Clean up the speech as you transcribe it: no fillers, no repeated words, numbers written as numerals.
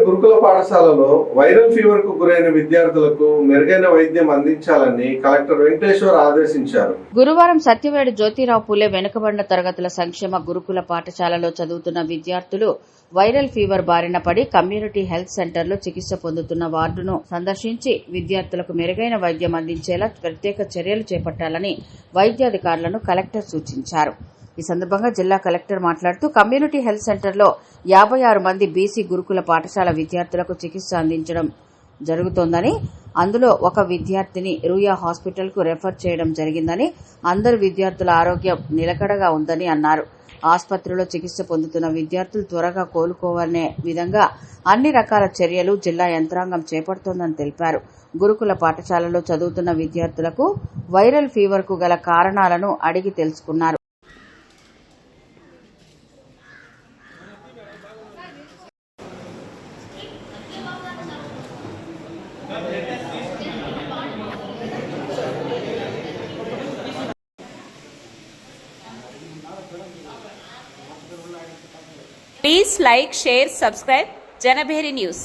గురుకుల పాఠశాలలో viral fever కు గురైన విద్యార్థులకు మెరుగైన వైద్యం అందించాలని కలెక్టర్ వెంకటేశ్వర్ ఆదేశించారు. గురువారం సత్యవేడు జ్యోతిరావు పూలే వెనుకబడిన తరగతుల సంక్షేమ గురుకుల పాఠశాలలో చదువుతున్న విద్యార్థులు వైరల్ ఫీవర్ బారిన పడి కమ్యూనిటీ హెల్త్ సెంటర్లో చికిత్స పొందుతున్న వార్డును సందర్శించి విద్యార్థులకు మెరుగైన వైద్యం అందించేలా ప్రత్యేక చర్యలు చేపట్టాలని వైద్యాధికారులను కలెక్టర్ సూచించారు. ఈ సందర్భంగా జిల్లా కలెక్టర్ మాట్లాడుతూ కమ్యూనిటీ హెల్త్ సెంటర్లో 56 మంది బీసీ గురుకుల పాఠశాల విద్యార్థులకు చికిత్స అందించడం జరుగుతోందని, అందులో ఒక విద్యార్థిని రూయా హాస్పిటల్కు రెఫర్ చేయడం జరిగిందని, అందరు విద్యార్థుల ఆరోగ్యం నిలకడగా ఉందని అన్నారు. ఆసుపత్రిలో చికిత్స పొందుతున్న విద్యార్థులు త్వరగా కోలుకోవాలనే విధంగా అన్ని రకాల చర్యలు జిల్లా యంత్రాంగం చేపడుతోందని తెలిపారు. గురుకుల పాఠశాలలో చదువుతున్న విద్యార్థులకు వైరల్ ఫీవర్ కు గల కారణాలను అడిగి తెలుసుకున్నారు. Please like, share, subscribe Janabheri News.